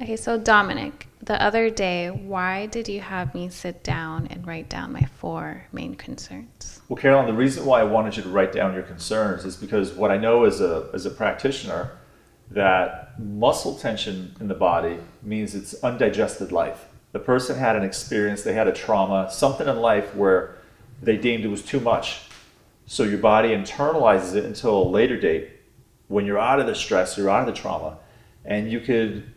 Okay, so Dominic, the other day, why did you have me sit down and write down my 4 main concerns? Well, Carolyn, the reason why I wanted you to write down your concerns is because what I know as a practitioner, that muscle tension in the body means it's undigested life. The person had an experience, they had a trauma, something in life where they deemed it was too much. So your body internalizes it until a later date when you're out of the stress, you're out of the trauma, and you could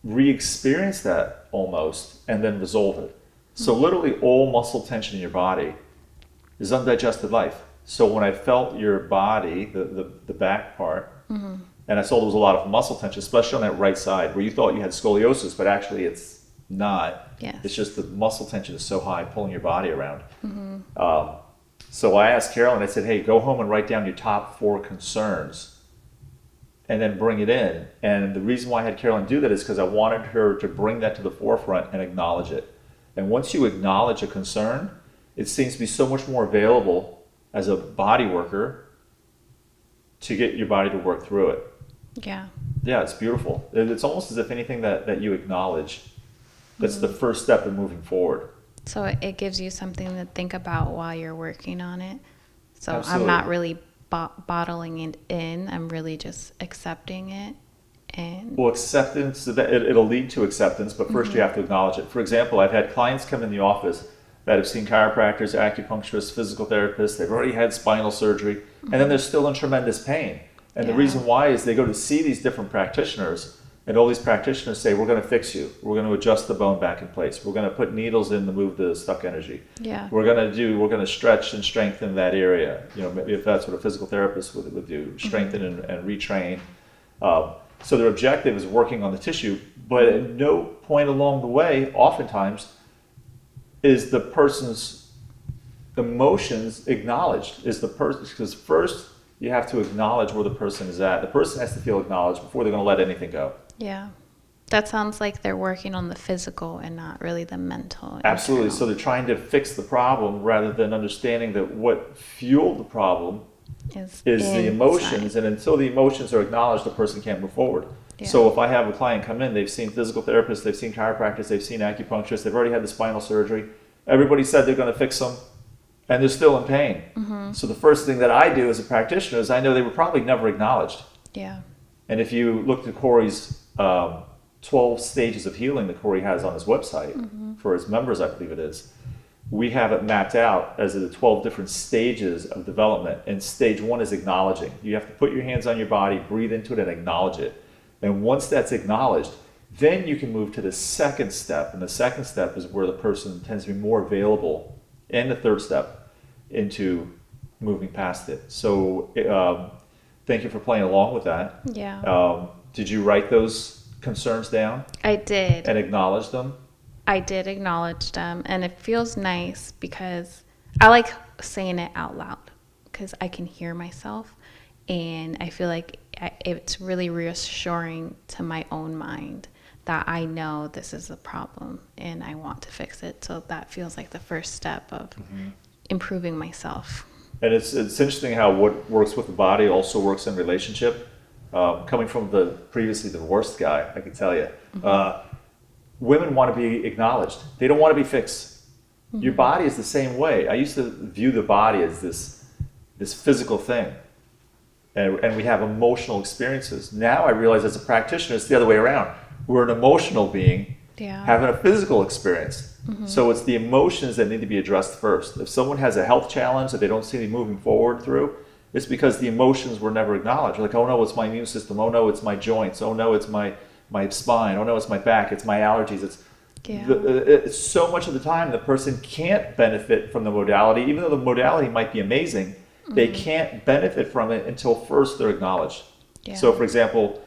re-experience that almost and then resolve it. So literally all muscle tension in your body is undigested life. So when I felt your body, the back part, and I saw there was a lot of muscle tension, especially on that right side where you thought you had scoliosis, but actually it's not. Yes. It's just the muscle tension is so high pulling your body around. So I asked Carolyn, I said, hey, go home and write down your top 4 concerns and then bring it in. And the reason why I had Carolyn do that is because I wanted her to bring that to the forefront and acknowledge it. And once you acknowledge a concern, it seems to be so much more available as a body worker to get your body to work through it. Yeah. Yeah, it's beautiful. It's almost as if anything that you acknowledge, that's the first step in moving forward. So it gives you something to think about while you're working on it. So Absolutely. I'm not really bottling it in. I'm really just accepting it. And Well, acceptance, it'll lead to acceptance, but first you have to acknowledge it. For example, I've had clients come in the office that have seen chiropractors, acupuncturists, physical therapists. They've already had spinal surgery, and then they're still in tremendous pain. And the reason why is they go to see these different practitioners, and all these practitioners say, we're going to fix you. We're going to adjust the bone back in place. We're going to put needles in to move the stuck energy. yeah. We're going to stretch and strengthen that area. You know, maybe if that's what a physical therapist would do, strengthen and retrain. So their objective is working on the tissue, but at no point along the way, oftentimes, is the person's emotions acknowledged. Is the person, because first you have to acknowledge where the person is at. The person has to feel acknowledged before they're going to let anything go. Yeah. That sounds like they're working on the physical and not really the mental. Absolutely. internal. So they're trying to fix the problem rather than understanding that what fueled the problem is the emotions, and until the emotions are acknowledged, the person can't move forward. Yeah. So if I have a client come in, they've seen physical therapists, they've seen chiropractors, they've seen acupuncturists, they've already had the spinal surgery. Everybody said they're going to fix them, and they're still in pain. So the first thing that I do as a practitioner is I know they were probably never acknowledged. Yeah. And if you looked at Corey's 12 stages of healing that Corey has on his website for his members, I believe it is, we have it mapped out as the 12 different stages of development. And stage 1 is acknowledging. You have to put your hands on your body, breathe into it, and acknowledge it. And once that's acknowledged, then you can move to the second step. And the second step is where the person tends to be more available. And the third step into moving past it. So thank you for playing along with that. Yeah. Did you write those concerns down I did. and acknowledge them? I did acknowledge them, and it feels nice because I like saying it out loud because I can hear myself, and I feel like it's really reassuring to my own mind that I know this is a problem and I want to fix it. So that feels like the first step of improving myself. And it's interesting how what works with the body also works in relationship. Coming from the previously divorced guy, I can tell you, women want to be acknowledged. They don't want to be fixed. Your body is the same way. I used to view the body as this physical thing, and we have emotional experiences. Now I realize as a practitioner, it's the other way around. We're an emotional being having a physical experience. So it's the emotions that need to be addressed first. If someone has a health challenge that they don't see me moving forward through, it's because the emotions were never acknowledged. Like, oh no, it's my immune system. Oh no, it's my joints. Oh no, it's my spine. Oh no, it's my back. It's my allergies. It's so much of the time the person can't benefit from the modality, even though the modality might be amazing. They can't benefit from it until first they're acknowledged. Yeah. So, for example,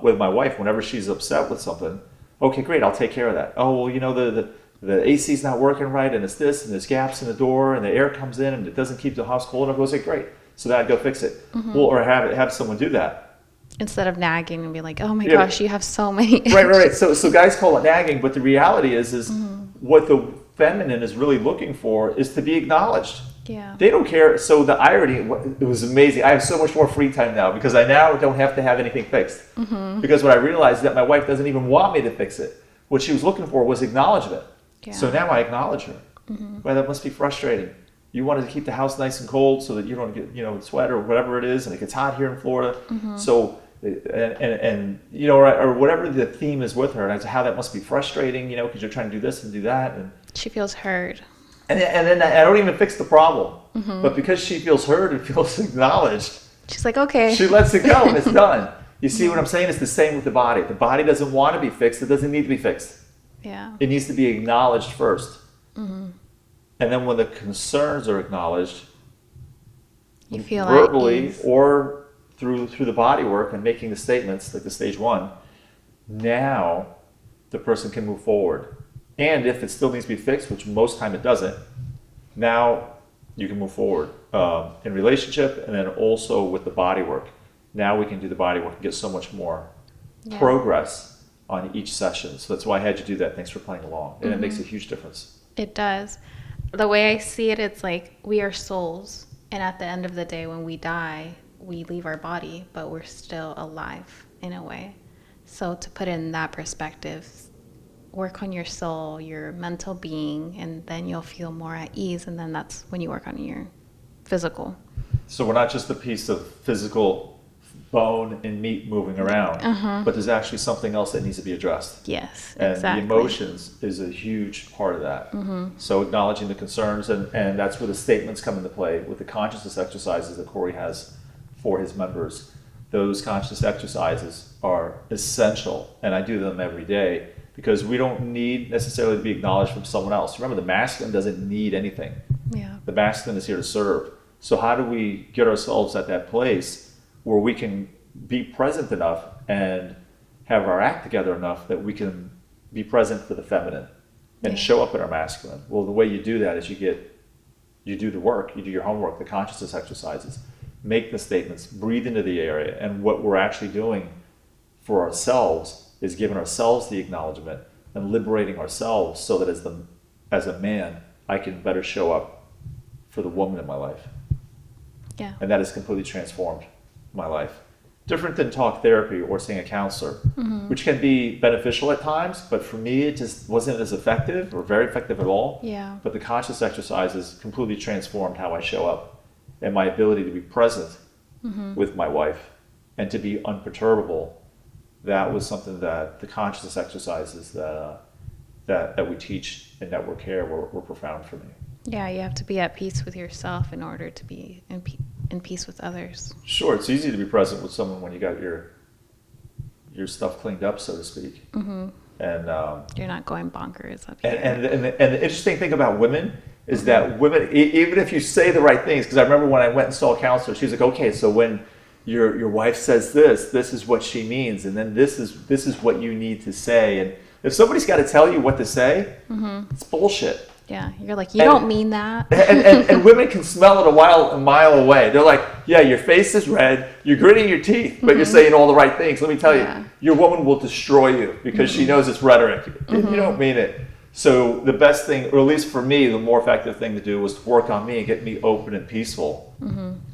with my wife, whenever she's upset with something, okay, great, I'll take care of that. Oh well, you know the AC's not working right, and it's this, and there's gaps in the door, and the air comes in, and it doesn't keep the house cold enough. I'll say, great. So then I'd go fix it. Well, or have someone do that. Instead of nagging and be like, oh my gosh, you have so many. Right. So guys call it nagging, but the reality is what the feminine is really looking for is to be acknowledged. Yeah. They don't care. So the irony, it was amazing. I have so much more free time now because I now don't have to have anything fixed. Because what I realized is that my wife doesn't even want me to fix it. What she was looking for was acknowledgement. Yeah. So now I acknowledge her. Well, that must be frustrating. You wanted to keep the house nice and cold so that you don't get, sweat or whatever it is, and it gets hot here in Florida. So, and or whatever the theme is with her, and how that must be frustrating, because you're trying to do this and do that. And She feels heard. And then I don't even fix the problem. But because she feels heard and feels acknowledged, She's like, okay. she lets it go and it's done. You see what I'm saying? It's the same with the body. The body doesn't want to be fixed. It doesn't need to be fixed. Yeah. It needs to be acknowledged first. And then when the concerns are acknowledged, You feel verbally at ease. or through the body work and making the statements, like the stage 1, now the person can move forward. And if it still needs to be fixed, which most time it doesn't, now you can move forward in relationship, and then also with the body work. Now we can do the body work and get so much more progress on each session. So that's why I had you do that. Thanks for playing along. And it makes a huge difference. It does. The way I see it, it's like we are souls. And at the end of the day, when we die, we leave our body, but we're still alive in a way. So to put it in that perspective, work on your soul, your mental being, and then you'll feel more at ease. And then that's when you work on your physical. So we're not just a piece of physical bone and meat moving around, but there's actually something else that needs to be addressed. Yes, And exactly. the emotions is a huge part of that. So acknowledging the concerns, and that's where the statements come into play with the consciousness exercises that Corey has for his members. Those consciousness exercises are essential, and I do them every day because we don't need necessarily to be acknowledged from someone else. Remember, the masculine doesn't need anything. Yeah. The masculine is here to serve. So how do we get ourselves at that place where we can be present enough and have our act together enough that we can be present for the feminine and show up in our masculine? Well, the way you do that is you do the work, you do your homework, the consciousness exercises, make the statements, breathe into the area. And what we're actually doing for ourselves is giving ourselves the acknowledgement and liberating ourselves so that as a man, I can better show up for the woman in my life. Yeah. And that has completely transformed my life. Different than talk therapy or seeing a counselor, which can be beneficial at times, but for me, it just wasn't as effective or very effective at all. Yeah. But the conscious exercises completely transformed how I show up and my ability to be present with my wife and to be unperturbable. That was something that the consciousness exercises that we teach in network care were profound for me. Yeah, you have to be at peace with yourself in order to be in peace with others. Sure, it's easy to be present with someone when you got your stuff cleaned up, so to speak. And You're not going bonkers up here. and the interesting thing about women is that women, even if you say the right things, because I remember when I went and saw a counselor, she was like, okay, so when your wife says this is what she means, and then this is what you need to say. And if somebody's got to tell you what to say, it's bullshit. Yeah, you're like, you don't mean that. And women can smell it a mile away. They're like, yeah, your face is red, you're gritting your teeth, but you're saying all the right things. Let me tell you, your woman will destroy you because she knows it's rhetoric. You don't mean it. So the best thing, or at least for me, the more effective thing to do was to work on me and get me open and peaceful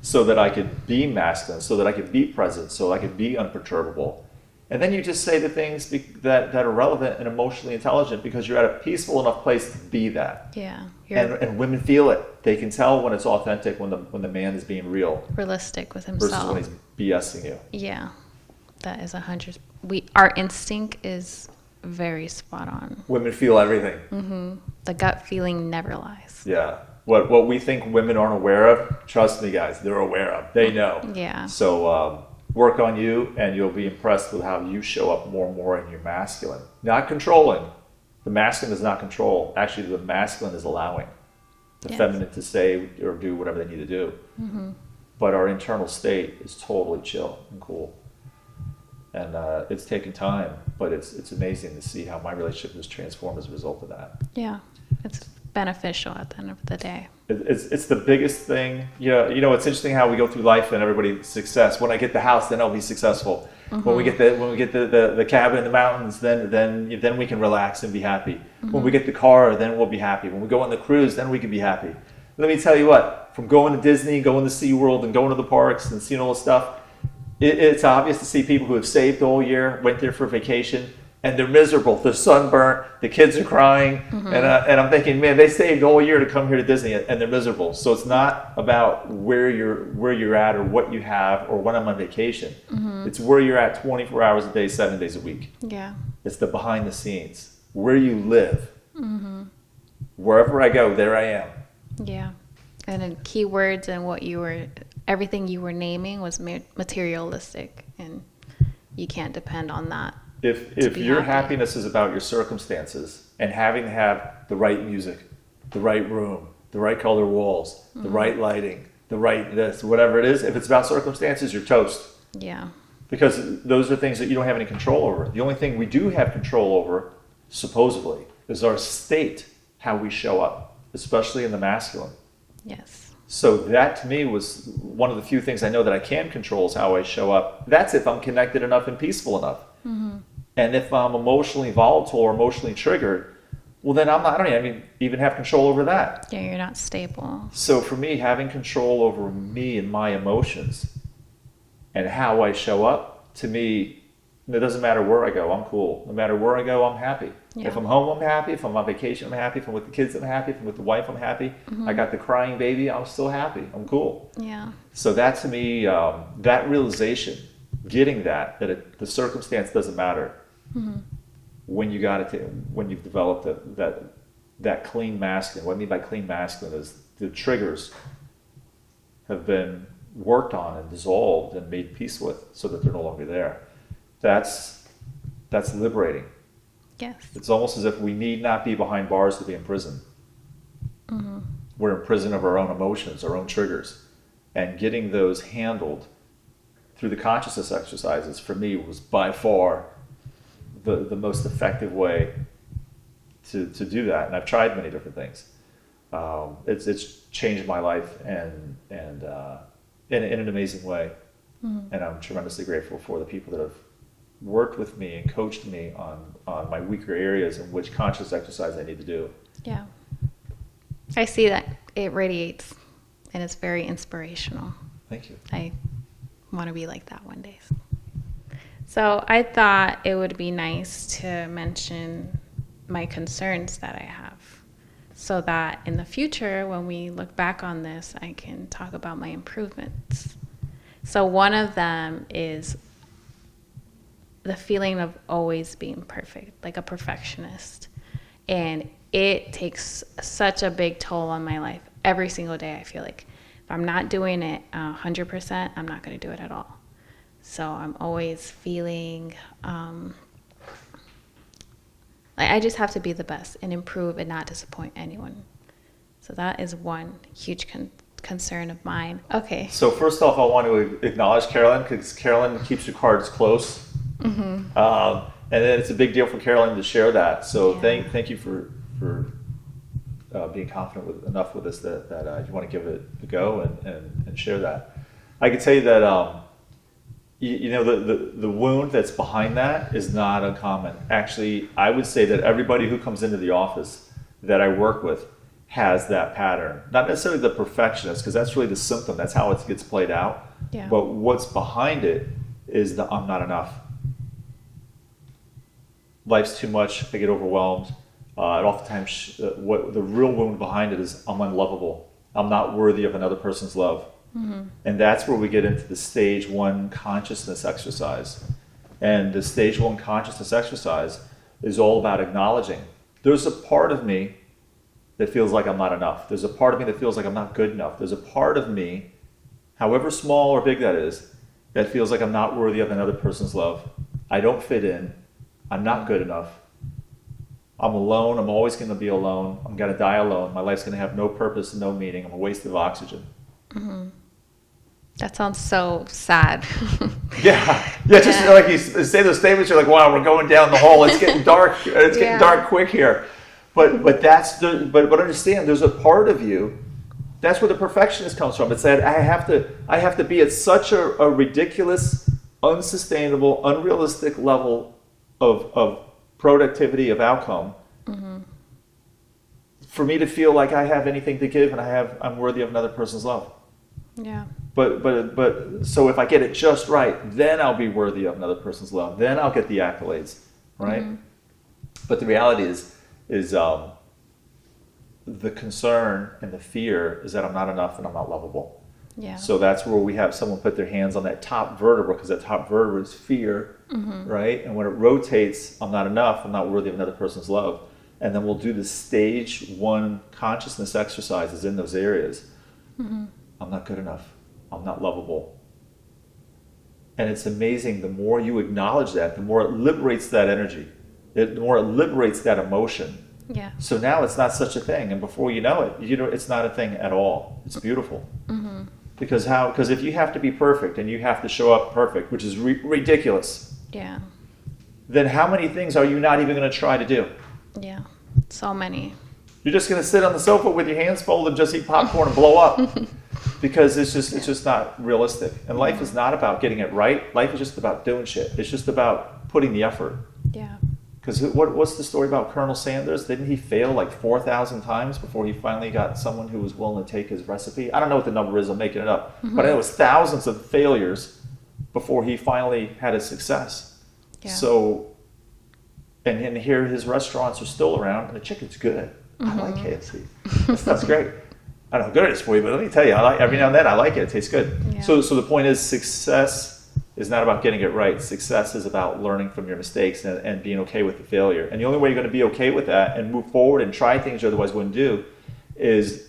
so that I could be masculine, so that I could be present, so I could be unperturbable. And then you just say the things that are relevant and emotionally intelligent because you're at a peaceful enough place to be that. Yeah. And women feel it. They can tell when it's authentic, when the man is being real. Realistic with Versus himself. when he's BSing you. Yeah. That is 100. Our instinct is very spot on. Women feel everything. The gut feeling never lies. Yeah. What we think women aren't aware of, trust me, guys, they're aware of. They know. Yeah. So work on you, and you'll be impressed with how you show up more and more in your masculine. Not controlling. The masculine is not control. Actually, the masculine is allowing the feminine to say or do whatever they need to do. But our internal state is totally chill and cool. And it's taken time, but it's amazing to see how my relationship has transformed as a result of that. Yeah. It's beneficial at the end of the day. It's the biggest thing. It's interesting how we go through life and everybody's success. When I get the house, then I'll be successful. When we get the cabin in the mountains, then we can relax and be happy. When we get the car, then we'll be happy. When we go on the cruise, then we can be happy. let me tell you what, from going to Disney, going to SeaWorld, and going to the parks and seeing all this stuff, it's obvious to see people who have saved all year, went there for vacation, and they're miserable. They're sunburnt. The kids are crying, and I'm thinking, man, they saved all year to come here to Disney, and they're miserable. So it's not about where you're at or what you have or when I'm on vacation. It's where you're at 24 hours a day, 7 days a week. Yeah. It's the behind the scenes, where you live. Wherever I go, there I am. Yeah. And then keywords and everything you were naming was materialistic, and you can't depend on that. If your happiness is about your circumstances and having to have the right music, the right room, the right color walls, the right lighting, the right this, whatever it is, if it's about circumstances, you're toast. Yeah. Because those are things that you don't have any control over. The only thing we do have control over, supposedly, is our state, how we show up, especially in the masculine. Yes. So that to me was one of the few things I know that I can control is how I show up. That's if I'm connected enough and peaceful enough. And if I'm emotionally volatile or emotionally triggered, well then I don't even have control over that. Yeah, you're not stable. So for me, having control over me and my emotions and how I show up, to me, it doesn't matter where I go, I'm cool. No matter where I go, I'm happy. Yeah. If I'm home, I'm happy. If I'm on vacation, I'm happy. If I'm with the kids, I'm happy. If I'm with the wife, I'm happy. I got the crying baby, I'm still happy. I'm cool. Yeah. So that to me, that realization, getting that the circumstance doesn't matter when you've developed that clean masculine. What I mean by clean masculine is the triggers have been worked on and dissolved and made peace with, so that they're no longer there. That's liberating. Yes. It's almost as if we need not be behind bars to be in prison. We're in prison of our own emotions, our own triggers, and getting those handled through the consciousness exercises, for me, was by far the most effective way to do that. And I've tried many different things. It's changed my life and in an amazing way. And I'm tremendously grateful for the people that have worked with me and coached me on my weaker areas and which conscious exercise I need to do. Yeah. I see that it radiates, and it's very inspirational. Thank you. I want to be like that one day. So I thought it would be nice to mention my concerns that I have, so that in the future, when we look back on this, I can talk about my improvements. So one of them is the feeling of always being perfect, like a perfectionist. And it takes such a big toll on my life. Every single day, I feel like if I'm not doing it 100%, I'm not going to do it at all. So I'm always feeling like I just have to be the best and improve and not disappoint anyone. So that is one huge concern of mine. Okay. So first off, I want to acknowledge Carolyn, because Carolyn keeps your cards close. And then it's a big deal for Carolyn to share that. So Yeah. thank you for being confident enough with us that you want to give it a go and share that. I can tell you that the wound that's behind that is not uncommon. Actually, I would say that everybody who comes into the office that I work with has that pattern. Not necessarily the perfectionist, because that's really the symptom. That's how it gets played out. Yeah. But what's behind it is the I'm not enough. Life's too much. I get overwhelmed. And oftentimes, what the real wound behind it is I'm unlovable. I'm not worthy of another person's love. And that's where we get into the stage 1 consciousness exercise. And the stage 1 consciousness exercise is all about acknowledging there's a part of me that feels like I'm not enough. There's a part of me that feels like I'm not good enough. There's a part of me, however small or big that is, that feels like I'm not worthy of another person's love. I don't fit in. I'm not good enough. I'm alone. I'm always going to be alone. I'm going to die alone. My life's going to have no purpose and no meaning. I'm a waste of oxygen. That sounds so sad. Yeah. Just like you say those statements, you're like, wow, we're going down the hole. It's getting dark. It's getting dark quick here. But understand, there's a part of you. That's where the perfectionist comes from. It's that I have to be at such a ridiculous, unsustainable, unrealistic level of productivity, of outcome, for me to feel like I have anything to give and I'm worthy of another person's love. Yeah. But so if I get it just right, then I'll be worthy of another person's love. Then I'll get the accolades, right? Mm-hmm. But the reality is the concern and the fear is that I'm not enough and I'm not lovable. Yeah. So that's where we have someone put their hands on that top vertebra, because that top vertebra is fear, right? And when it rotates, I'm not enough, I'm not worthy of another person's love. And then we'll do the stage 1 consciousness exercises in those areas. I'm not good enough. I'm not lovable. And it's amazing, the more you acknowledge that, the more it liberates that energy. The more it liberates that emotion. Yeah. So now it's not such a thing. And before you know it, it's not a thing at all. It's beautiful. Because if you have to be perfect and you have to show up perfect, which is ridiculous, Yeah. then how many things are you not even going to try to do? Yeah. So many. You're just going to sit on the sofa with your hands folded and just eat popcorn and blow up. Because it's just not realistic. And life is not about getting it right. Life is just about doing shit. It's just about putting the effort. Yeah. Because what's the story about Colonel Sanders? Didn't he fail like 4,000 times before he finally got someone who was willing to take his recipe? I don't know what the number is. I'm making it up. But it was thousands of failures before he finally had a success. Yeah. So, and here his restaurants are still around, and the chicken's good. I like KFC. That stuff's great. I don't know how good it is for you, but let me tell you, every now and then I like it. It tastes good. Yeah. So the point is, success is not about getting it right. Success is about learning from your mistakes and being okay with the failure. And the only way you're going to be okay with that and move forward and try things you otherwise wouldn't do is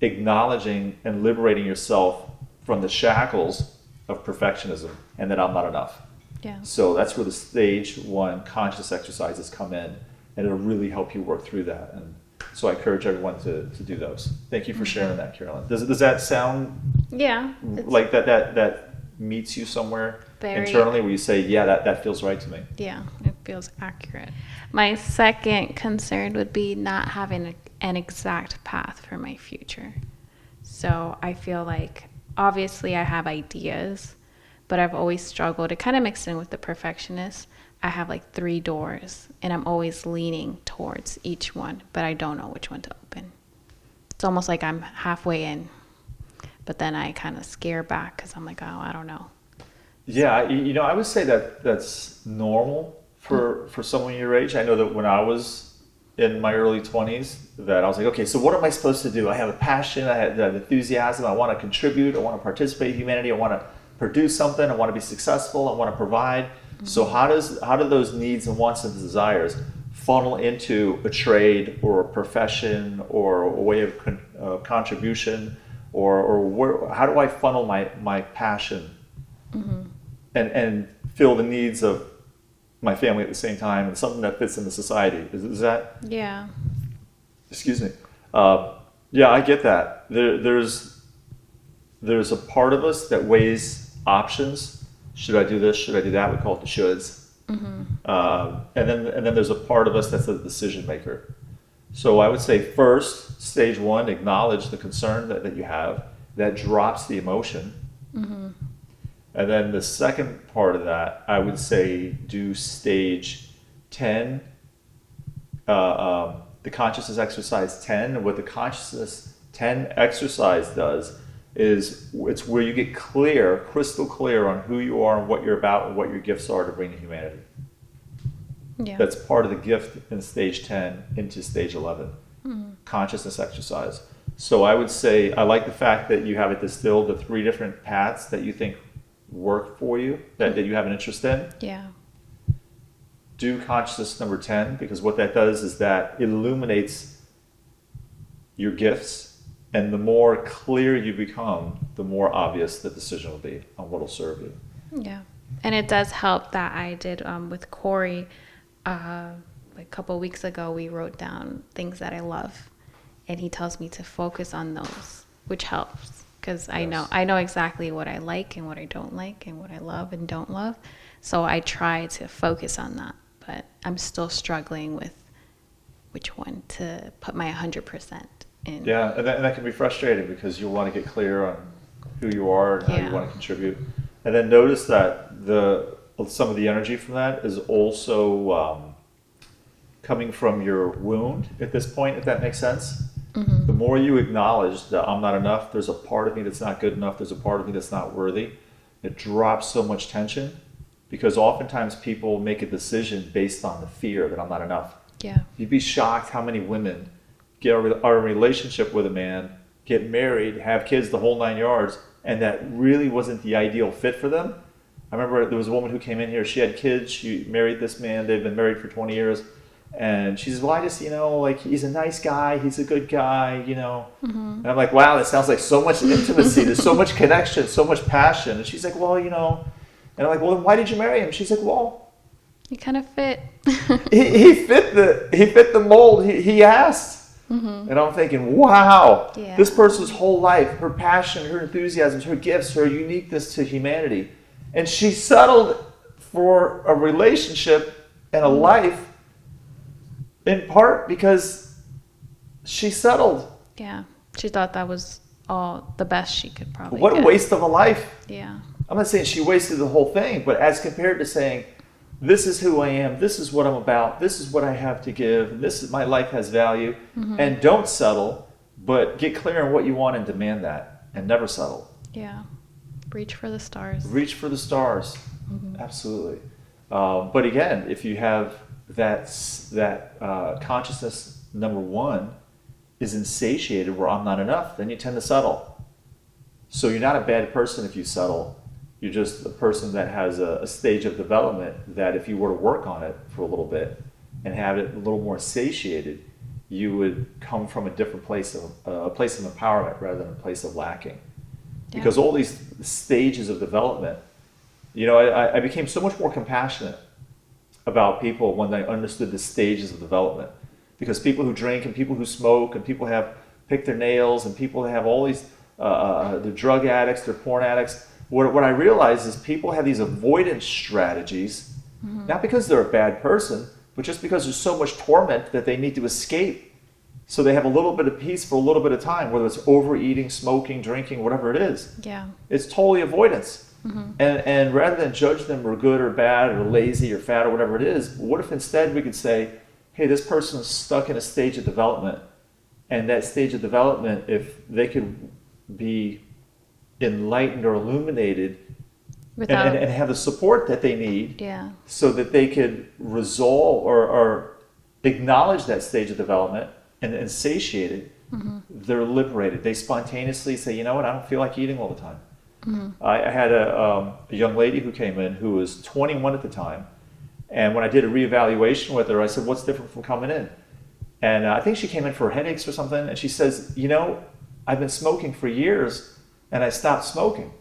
acknowledging and liberating yourself from the shackles of perfectionism and that I'm not enough. Yeah. So that's where the stage 1 conscious exercises come in, and it'll really help you work through that. And so I encourage everyone to do those. Thank you for sharing that, Carolyn. Does that sound Yeah. like that meets you somewhere internally where you say, yeah, that feels right to me? Yeah, it feels accurate. My second concern would be not having an exact path for my future. So I feel like obviously I have ideas, but I've always struggled. It kind of mixed in with the perfectionist. I have like 3 doors and I'm always leaning towards each one, but I don't know which one to open. It's almost like I'm halfway in, but then I kind of scare back because I'm like, oh, I don't know. Yeah, I would say that's normal for someone your age. I know that when I was in my early 20s, that I was like, okay, so what am I supposed to do? I have a passion, I have enthusiasm, I want to contribute, I want to participate in humanity, I want to produce something, I want to be successful, I want to provide. So how do those needs and wants and desires funnel into a trade or a profession or a way of contribution, or how do I funnel my passion and fill the needs of my family at the same time, and something that fits in the society? Is that? Yeah. Excuse me. Yeah, I get that. There's a part of us that weighs options. Should I do this? Should I do that? We call it the shoulds. And then there's a part of us that's a decision maker. So I would say first, stage 1, acknowledge the concern that you have. That drops the emotion. And then the second part of that, I would say do stage 10, the consciousness exercise 10. And what the consciousness 10 exercise does is it's where you get clear, crystal clear on who you are and what you're about and what your gifts are to bring to humanity. Yeah. That's part of the gift in stage 10 into stage 11, consciousness exercise. So I would say, I like the fact that you have it distilled to 3 different paths that you think work for you, that you have an interest in. Yeah. Do consciousness number 10, because what that does is that it illuminates your gifts. And the more clear you become, the more obvious the decision will be on what will serve you. Yeah. And it does help that I did with Corey, like a couple of weeks ago, we wrote down things that I love. And he tells me to focus on those, which helps. Because I know exactly what I like and what I don't like and what I love and don't love. So I try to focus on that. But I'm still struggling with which one to put my 100% in. Yeah, and that can be frustrating because you want to get clear on who you are and how you want to contribute. And then notice that some of the energy from that is also coming from your wound at this point, if that makes sense. The more you acknowledge that I'm not enough, there's a part of me that's not good enough, there's a part of me that's not worthy, it drops so much tension, because oftentimes people make a decision based on the fear that I'm not enough. Yeah. You'd be shocked how many women are in a relationship with a man, get married, have kids, the whole 9 yards, and that really wasn't the ideal fit for them. I remember there was a woman who came in here, she had kids, she married this man, they've been married for 20 years, and she says, well, I just, like, he's a nice guy, he's a good guy, And I'm like, wow, that sounds like so much intimacy, there's so much connection, so much passion. And she's like, well, and I'm like, well, then why did you marry him? She's like, well, You kind of fit. he fit the mold he asked. And I'm thinking, wow, this person's whole life, her passion, her enthusiasms, her gifts, her uniqueness to humanity. And she settled for a relationship and a life in part because she settled. Yeah. She thought that was all the best she could probably What get. a waste of a life. Yeah. I'm not saying she wasted the whole thing, but as compared to saying, this is who I am, this is what I'm about, this is what I have to give, my life has value, and don't settle, but get clear on what you want and demand that, and never settle. Yeah. Reach for the stars. Reach for the stars. Absolutely. But again, if you have that consciousness, number one, is insatiated where I'm not enough, then you tend to settle. So you're not a bad person if you settle. You're just a person that has a stage of development that if you were to work on it for a little bit and have it a little more satiated, you would come from a different place of empowerment rather than a place of lacking. Yeah. Because all these stages of development, I became so much more compassionate about people when I understood the stages of development. Because people who drink and people who smoke and people have picked their nails and people have all these, they're drug addicts, they're porn addicts. What I realize is people have these avoidance strategies, not because they're a bad person, but just because there's so much torment that they need to escape. So they have a little bit of peace for a little bit of time, whether it's overeating, smoking, drinking, whatever it is. Yeah. It's totally avoidance. And rather than judge them or good or bad or lazy or fat or whatever it is, what if instead we could say, hey, this person is stuck in a stage of development, and that stage of development, if they could be enlightened or illuminated and have the support that they need so that they could resolve or acknowledge that stage of development and satiate it, they're liberated. They spontaneously say, you know what, I don't feel like eating all the time. I had a young lady who came in who was 21 at the time, and when I did a reevaluation with her, I said, what's different from coming in? And I think she came in for headaches or something, and she says, I've been smoking for years, and I stopped smoking.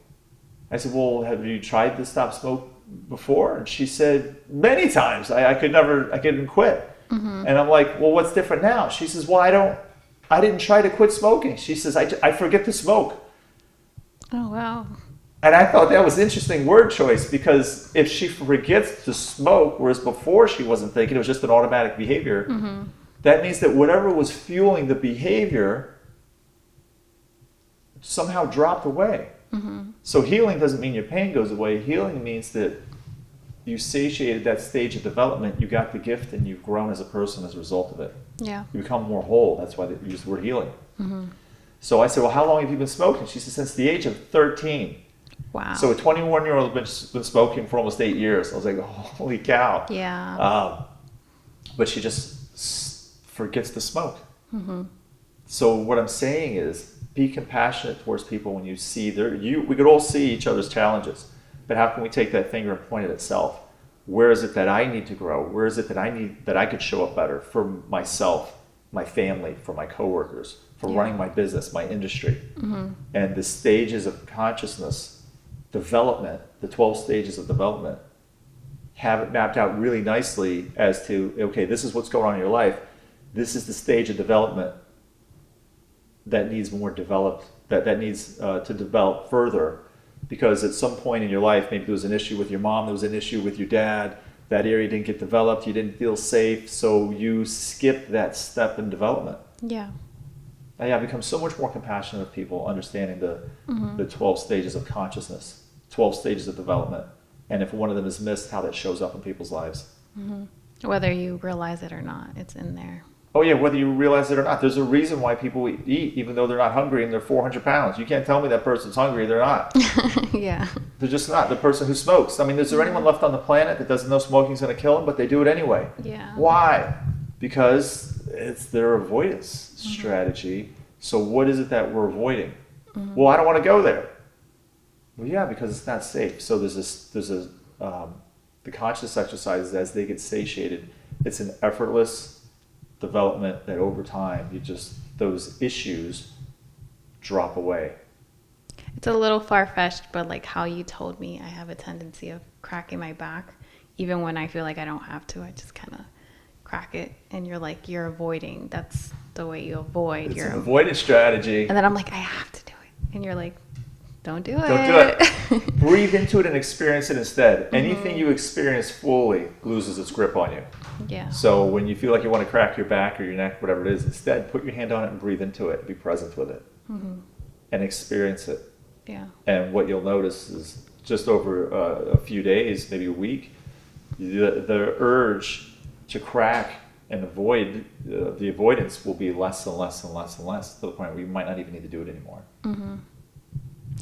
I said, well, have you tried to stop smoke before? And she said, many times. I couldn't quit. And I'm like, well, what's different now? She says, well, I didn't try to quit smoking. She says, I forget to smoke. Oh, wow. And I thought that was interesting word choice, because if she forgets to smoke, whereas before she wasn't thinking, it was just an automatic behavior, that means that whatever was fueling the behavior somehow dropped away. So healing doesn't mean your pain goes away. Healing means that you satiated that stage of development, you got the gift, and you've grown as a person as a result of it. Yeah. You become more whole. That's why they use the word healing. So I said, well, how long have you been smoking? She said, since the age of 13. Wow. So a 21-year-old has been smoking for almost 8 years. I was like, holy cow. Yeah. But she just forgets to smoke. So what I'm saying is, be compassionate towards people when you see we could all see each other's challenges, but how can we take that finger and point at itself? Where is it that I need to grow? Where is it that I could show up better for myself, my family, for my coworkers, for running my business, my industry? And the stages of consciousness development, the 12 stages of development, have it mapped out really nicely as to, okay, this is what's going on in your life. This is the stage of development that needs more developed, that needs to develop further, because at some point in your life, maybe there was an issue with your mom, there was an issue with your dad, that area didn't get developed, you didn't feel safe, so you skipped that step in development. Yeah. I've become so much more compassionate with people, understanding the 12 stages of consciousness, 12 stages of development, and if one of them is missed, how that shows up in people's lives. Whether you realize it or not, it's in there. Oh yeah, whether you realize it or not. There's a reason why people eat even though they're not hungry and they're 400 pounds. You can't tell me that person's hungry. They're not. Yeah. They're just not. The person who smokes. I mean, is there anyone left on the planet that doesn't know smoking's going to kill them, but they do it anyway? Yeah. Why? Because it's their avoidance strategy. So what is it that we're avoiding? Well, I don't want to go there. Well, yeah, because it's not safe. So the conscious exercises, as they get satiated, it's an effortless development that over time, those issues drop away. It's a little far-fetched, but like how you told me, I have a tendency of cracking my back. Even when I feel like I don't have to, I just kind of crack it. And you're like, you're avoiding. That's the way you avoid. It's an avoidance strategy. And then I'm like, I have to do it. And you're like, don't do it. Don't do it. Breathe into it and experience it instead. Anything you experience fully loses its grip on you. Yeah. So when you feel like you want to crack your back or your neck, whatever it is, instead put your hand on it and breathe into it. Be present with it. And experience it. Yeah. And what you'll notice is just over a few days, maybe a week, the urge to crack and avoid, the avoidance will be less and less and less and less, to the point where you might not even need to do it anymore.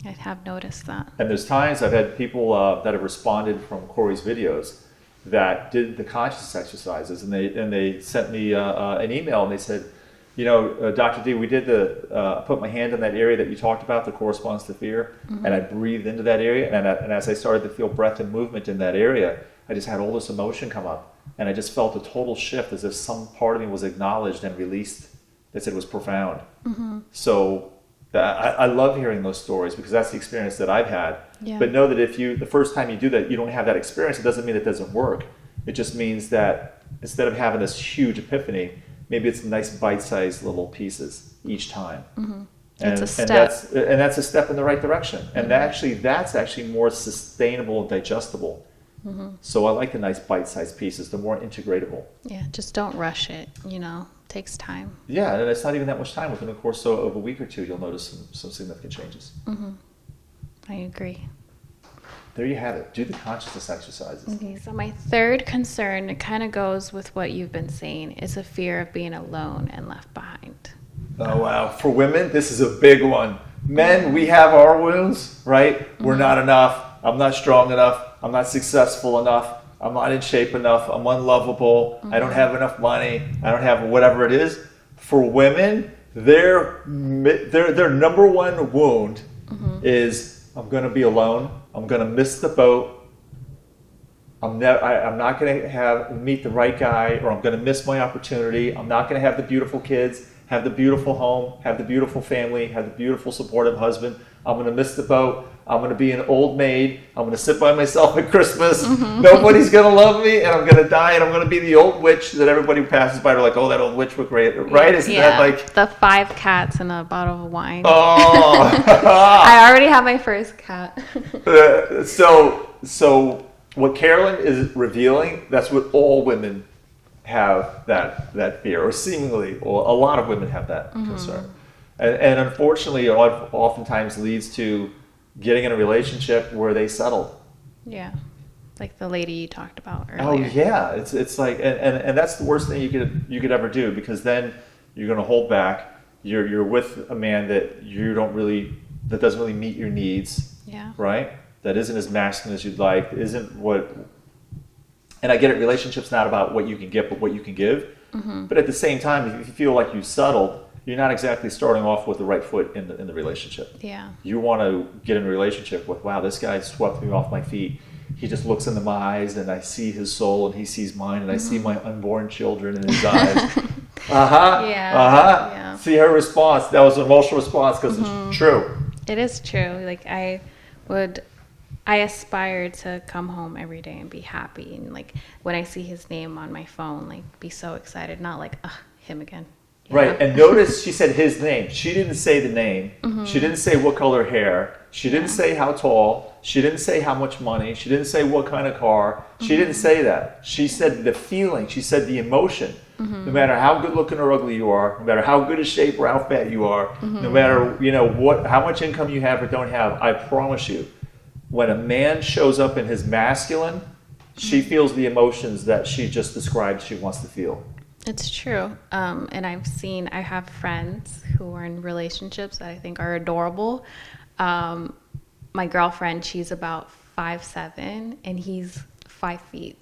I have noticed that. And there's times I've had people that have responded from Corey's videos that did the conscious exercises, and they sent me an email, and they said, Dr. D, we did put my hand in that area that you talked about that corresponds to fear, and I breathed into that area, and as I started to feel breath and movement in that area, I just had all this emotion come up, and I just felt a total shift, as if some part of me was acknowledged and released. They said it was profound. So I love hearing those stories, because that's the experience that I've had. Yeah. But know that if the first time you do that, you don't have that experience, it doesn't mean it doesn't work. It just means that instead of having this huge epiphany, maybe it's nice bite-sized little pieces each time. It's a step. And that's a step in the right direction. And that's actually more sustainable and digestible. So I like the nice bite-sized pieces. They're more integratable. Yeah, just don't rush it, takes time. Yeah, and it's not even that much time. Within the course of a week or two, you'll notice some significant changes. I agree. There you have it. Do the consciousness exercises. Okay, so my third concern, it kind of goes with what you've been saying, is a fear of being alone and left behind. Oh, wow. For women, this is a big one. Men, we have our wounds, right? We're not enough. I'm not strong enough. I'm not successful enough. I'm not in shape enough. I'm unlovable. I don't have enough money. I don't have whatever it is. For women, their number one wound is, I'm going to be alone. I'm going to miss the boat. I'm not going to meet the right guy, or I'm going to miss my opportunity. I'm not going to have the beautiful kids, have the beautiful home, have the beautiful family, have the beautiful supportive husband. I'm going to miss the boat. I'm going to be an old maid. I'm going to sit by myself at Christmas. Nobody's going to love me, and I'm going to die, and I'm going to be the old witch that everybody who passes by are like, oh, that old witch was great, right? Isn't that like the 5 cats and a bottle of wine? Oh, I already have my first cat. So what Carolyn is revealing, that's what all women have, that fear, or seemingly, or a lot of women have that concern. And unfortunately, it oftentimes leads to getting in a relationship where they settle. Yeah, like the lady you talked about earlier. Oh yeah, it's like, and that's the worst thing you could ever do, because then you're going to hold back. You're with a man that that doesn't really meet your needs. Yeah. Right. That isn't as masculine as you'd like. Isn't what. And I get it. Relationships not about what you can get, but what you can give. But at the same time, if you feel like you've settled, you're not exactly starting off with the right foot in the relationship. Yeah. You want to get in a relationship with, wow, this guy swept me off my feet. He just looks into my eyes, and I see his soul, and he sees mine, and I see my unborn children in his eyes. Yeah. See her response. That was an emotional response, because it's true. It is true. Like I aspire to come home every day and be happy, and like when I see his name on my phone, like be so excited, not like, him again. Right, and notice she said his name. She didn't say the name. She didn't say what color hair. She didn't say how tall. She didn't say how much money. She didn't say what kind of car. She didn't say that. She said the feeling. She said the emotion. No matter how good looking or ugly you are, no matter how good a shape or how fat you are, no matter how much income you have or don't have, I promise you, when a man shows up in his masculine, She feels the emotions that she just described she wants to feel. It's true. And I have friends who are in relationships that I think are adorable. My girlfriend, she's about 5'7", and he's 5 feet.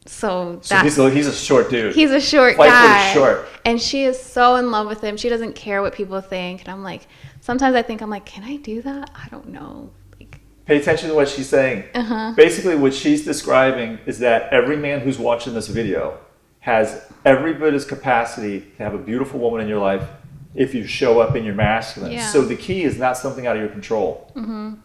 So he's a short dude. He's a short 5 guy. foot short. And she is so in love with him. She doesn't care what people think. And I'm like, sometimes I'm like, can I do that? I don't know. Like, pay attention to what she's saying. Basically, what she's describing is that every man who's watching this video has every bit of capacity to have a beautiful woman in your life if you show up in your masculine. Yeah. So the key is not something out of your control.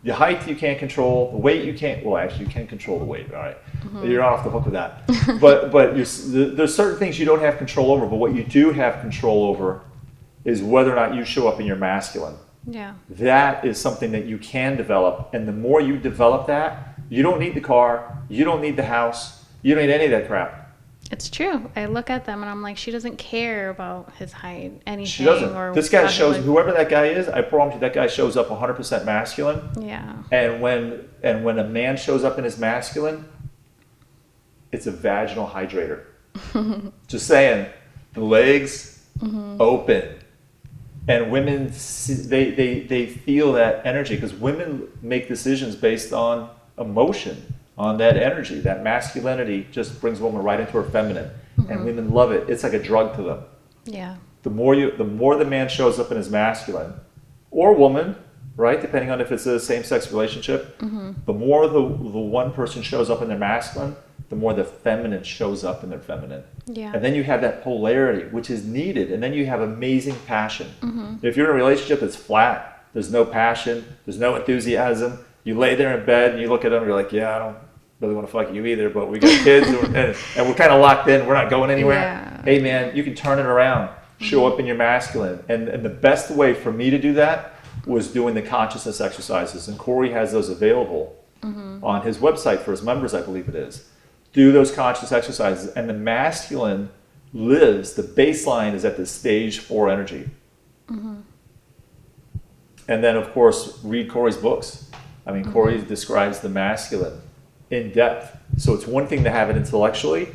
The height you can't control, the weight you can't. Well, actually, you can control the weight. All right, you're not off the hook with that. but there's certain things you don't have control over. But what you do have control over is whether or not you show up in your masculine. yeah. That is something that you can develop, and the more you develop that, you don't need the car, you don't need the house, you don't need any of that crap. It's true. I look at them and I'm like, she doesn't care about his height, anything. She doesn't. Or This guy shows, like, whoever that guy is, I promise you that guy shows up 100% masculine. Yeah. And when a man shows up in his masculine, it's a vaginal hydrator. Just saying, the legs open. And women, they feel that energy, because women make decisions based on emotion, on that energy. That masculinity just brings a woman right into her feminine. And women love it. It's like a drug to them. Yeah. The more the man shows up in his masculine, or woman, right, depending on if it's a same-sex relationship, the more the one person shows up in their masculine, the more the feminine shows up in their feminine. Yeah. And then you have that polarity, which is needed. And then you have amazing passion. If you're in a relationship that's flat, there's no passion, there's no enthusiasm, you lay there in bed and you look at them and you're like, yeah, I don't really want to fuck you either, but we got kids and we're kind of locked in, we're not going anywhere. Yeah. Hey man, you can turn it around, show up in your masculine. And the best way for me to do that was doing the consciousness exercises. And Corey has those available on his website for his members, I believe it is. Do those conscious exercises, and the masculine lives, the baseline is at the stage 4 energy. And then, of course, read Corey's books. I mean, Corey describes the masculine in depth. So it's one thing to have it intellectually,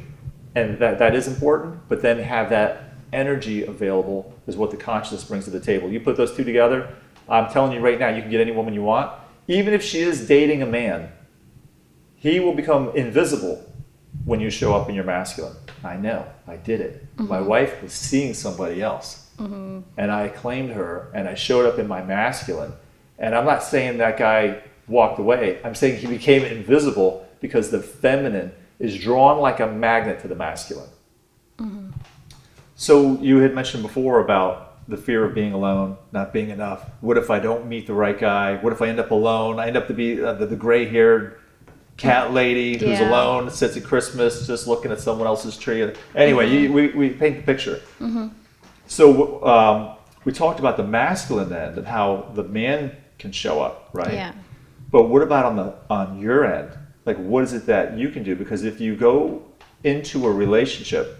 and that is important, but then have that energy available is what the consciousness brings to the table. You put those two together, I'm telling you right now, you can get any woman you want. Even if she is dating a man, he will become invisible when you show up in your masculine. I know, I did it. My wife was seeing somebody else. And I claimed her, and I showed up in my masculine. And I'm not saying that guy walked away. I'm saying he became invisible because the feminine is drawn like a magnet to the masculine. So you had mentioned before about the fear of being alone, not being enough. What if I don't meet the right guy? What if I end up alone? I end up to be the gray-haired cat lady who's alone, sits at Christmas just looking at someone else's tree. Anyway, we paint the picture. So we talked about the masculine end and how the man can show up, right? Yeah. But what about on your end? Like, what is it that you can do? Because if you go into a relationship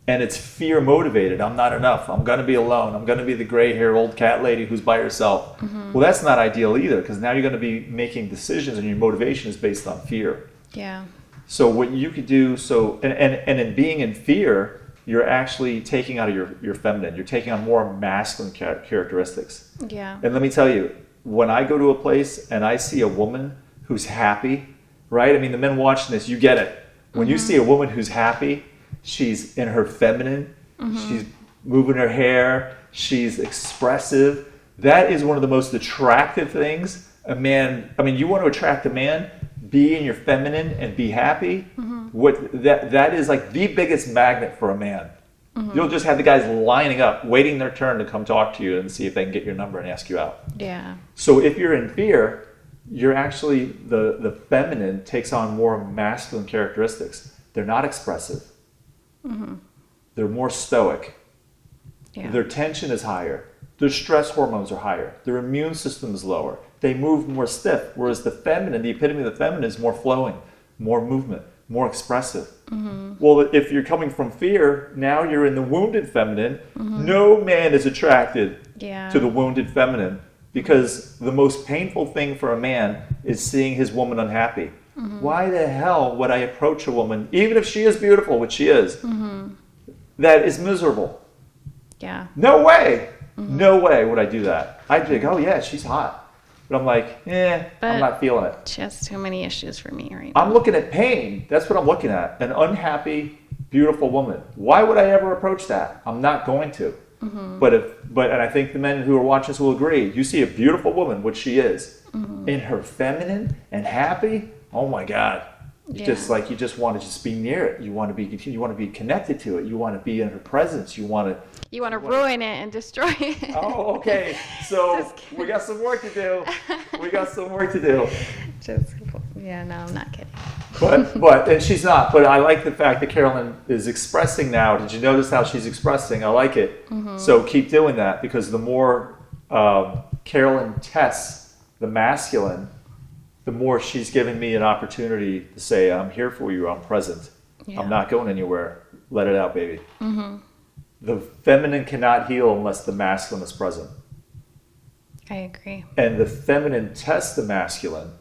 and it's fear motivated, I'm not enough, I'm going to be alone, I'm going to be the gray-haired old cat lady who's by herself. Well, that's not ideal either, because now you're going to be making decisions and your motivation is based on fear. Yeah. So what you could do, and in being in fear, you're actually taking out of your feminine, you're taking on more masculine characteristics. Yeah. And let me tell you, when I go to a place and I see a woman who's happy, right? I mean, the men watching this, you get it. When you see a woman who's happy, she's in her feminine, she's moving her hair, she's expressive. That is one of the most attractive things a man, I mean, you want to attract a man, be in your feminine and be happy. That is like the biggest magnet for a man. You'll just have the guys lining up, waiting their turn to come talk to you and see if they can get your number and ask you out. Yeah. So if you're in fear, you're actually, the feminine takes on more masculine characteristics. They're not expressive. They're more stoic. Yeah. Their tension is higher. Their stress hormones are higher. Their immune system is lower. They move more stiff, whereas the feminine, the epitome of the feminine, is more flowing, more movement, more expressive. Well, if you're coming from fear, now you're in the wounded feminine. No man is attracted to the wounded feminine, because the most painful thing for a man is seeing his woman unhappy. Why the hell would I approach a woman, even if she is beautiful, which she is, that is miserable? Yeah. No way. No way would I do that. I'd think, oh yeah, she's hot. But I'm like, I'm But not feeling it. she has too many issues for me right now. I'm looking at pain. That's what I'm looking at. An unhappy, beautiful woman. Why would I ever approach that? I'm not going to. But and I think the men who are watching this will agree. You see a beautiful woman, which she is, in her feminine and happy. Oh my God! You just want to just be near it. You want to be connected to it. You want to be in her presence. You want to ruin it and destroy it. Oh, okay. So we got some work to do. No, I'm not kidding. But and she's not. But I like the fact that Carolyn is expressing now. Did you notice how she's expressing? I like it. So keep doing that, because the more Carolyn tests the masculine, the more she's giving me an opportunity to say, I'm here for you. I'm present. Yeah. I'm not going anywhere. Let it out, baby. The feminine cannot heal unless the masculine is present. I agree. And the feminine tests the masculine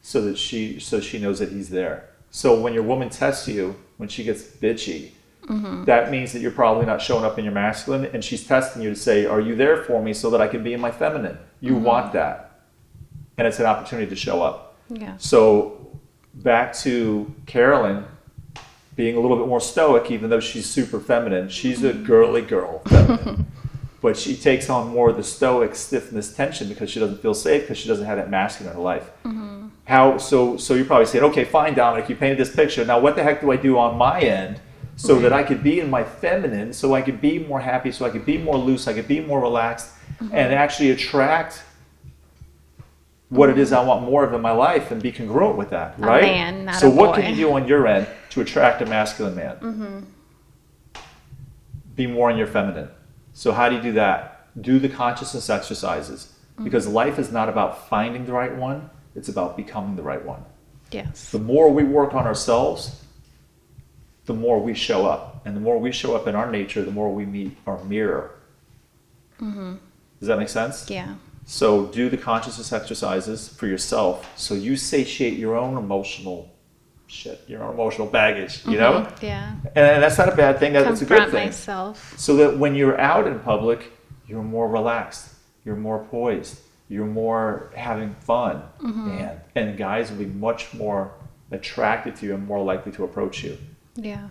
so she knows that he's there. So when your woman tests you, when she gets bitchy, that means that you're probably not showing up in your masculine, and she's testing you to say, are you there for me so that I can be in my feminine? You want that. And it's an opportunity to show up. Yeah. So back to Carolyn being a little bit more stoic, even though she's super feminine. She's a girly girl, but she takes on more of the stoic stiffness tension because she doesn't feel safe, because she doesn't have that masculine in her life. So you're probably saying, okay, fine, Dominic, you painted this picture. Now what the heck do I do on my end so that I could be in my feminine, so I could be more happy, so I could be more loose, I could be more relaxed, and actually attract what it is I want more of in my life and be congruent with that, right? A man, not so a boy. what can you do on your end to attract a masculine man? Be more in your feminine. So how do you do that? Do the consciousness exercises, because life is not about finding the right one, it's about becoming the right one. Yes. The more we work on ourselves, the more we show up. And the more we show up in our nature, the more we meet our mirror. Does that make sense? Yeah. So do the consciousness exercises for yourself, so you satiate your own emotional shit, your own emotional baggage, you know? Yeah. And that's not a bad thing, that's a good Confront thing. myself. So that when you're out in public, you're more relaxed, you're more poised, you're more having fun. Man. And guys will be much more attracted to you and more likely to approach you. Yeah.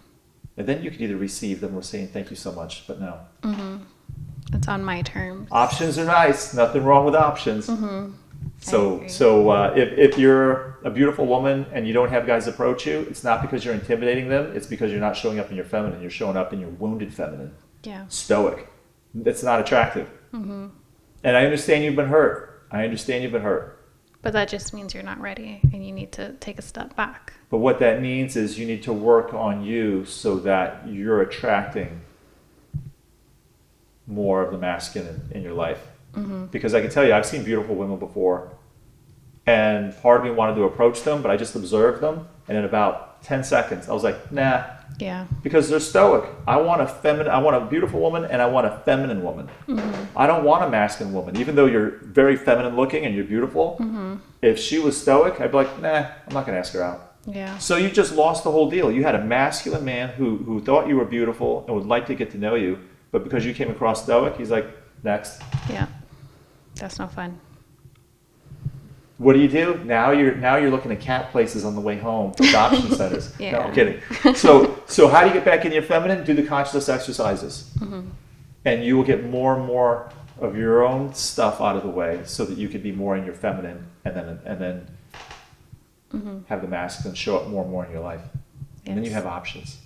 And then you could either receive them or saying thank you so much, but no. It's on my terms. Options are nice. Nothing wrong with options. So agree. If you're a beautiful woman and you don't have guys approach you, it's not because you're intimidating them. It's because you're not showing up in your feminine. You're showing up in your wounded feminine. Yeah. Stoic. That's not attractive. And I understand you've been hurt. But that just means you're not ready and you need to take a step back. But what that means is you need to work on you so that you're attracting more of the masculine in your life. Because I can tell you, I've seen beautiful women before, and part of me wanted to approach them, but I just observed them, and in about 10 seconds, I was like, nah. Yeah. Because they're stoic. I want a beautiful woman, and I want a feminine woman. I don't want a masculine woman, even though you're very feminine looking and you're beautiful. If she was stoic, I'd be like, nah, I'm not going to ask her out. Yeah. So you just lost the whole deal. You had a masculine man who thought you were beautiful and would like to get to know you, but because you came across stoic, he's like, next. Yeah. That's no fun. What do? Now you're looking at cat places on the way home for adoption centers. Yeah. No, I'm kidding. So how do you get back in your feminine? Do the consciousness exercises. And you will get more and more of your own stuff out of the way so that you can be more in your feminine, and then have the masculine show up more and more in your life. And then you have options.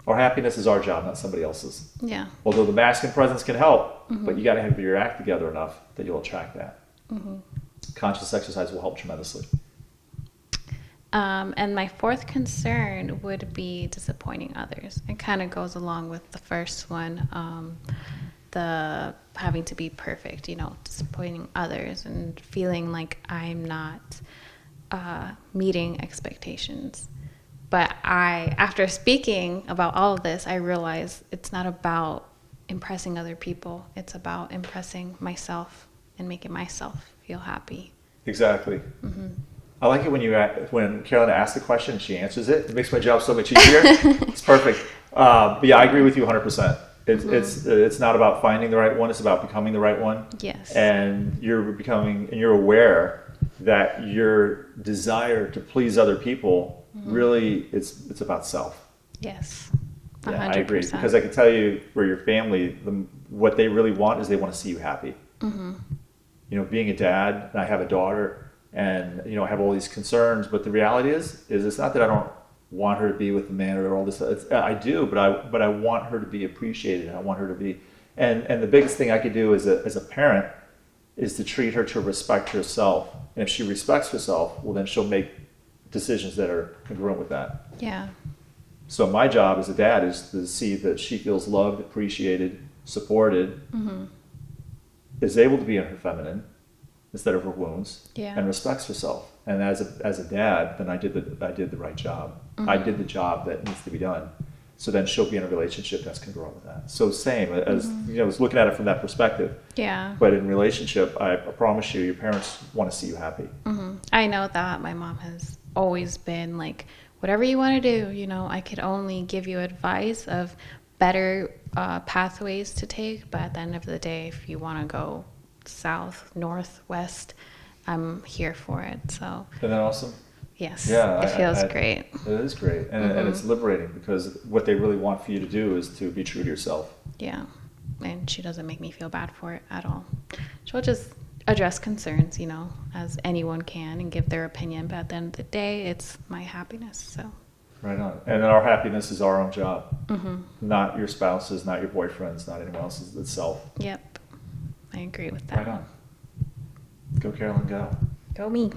Our happiness is our job, not somebody else's. Yeah. Although the masculine presence can help, but you got to have your act together enough that you'll attract that. Conscious exercise will help tremendously. And my fourth concern would be disappointing others. It kind of goes along with the first one, the having to be perfect, disappointing others and feeling like I'm not meeting expectations. But after speaking about all of this, I realized it's not about impressing other people. It's about impressing myself and making myself feel happy. Exactly. I like it when when Carolyn asks the question and she answers it. It makes my job so much easier. It's perfect. But yeah, I agree with you 100%. It's not about finding the right one. It's about becoming the right one. Yes. And you're aware that your desire to please other people really it's about self. Yes. Yeah, 100%. I agree, because I can tell you for your family, what they really want is they want to see you happy. You know, being a dad, and I have a daughter, and you know, I have all these concerns, but the reality is it's not that I don't want her to be with the man or all this. I do, but I want her to be appreciated, and I want her to be, and the biggest thing I could do as a parent is to treat her to respect herself, and if she respects herself, well, then she'll make decisions that are congruent with that. Yeah. So my job as a dad is to see that she feels loved, appreciated, supported, is able to be in her feminine instead of her wounds, Yeah. and respects herself. And as a dad, then I did the right job. I did the job that needs to be done. So then she'll be in a relationship that's congruent with that. So same as you know, I was looking at it from that perspective. Yeah. But in relationship, I promise you, your parents want to see you happy. I know that my mom has always been like, whatever you want to do, you know, I could only give you advice of better pathways to take, but at the end of the day, if you want to go south, north, west, I'm here for it. So Isn't that awesome? yes, Yeah, it feels great. It is great, and it's liberating, because what they really want for you to do is to be true to yourself. Yeah, and she doesn't make me feel bad for it at all. She'll just address concerns, you know, as anyone can, and give their opinion, but at the end of the day, it's my happiness. So Right on. And then our happiness is our own job, not your spouse's, not your boyfriend's, not anyone else's. It's self. yep, I agree with that. Right on. Go, Carolyn, go. Go me.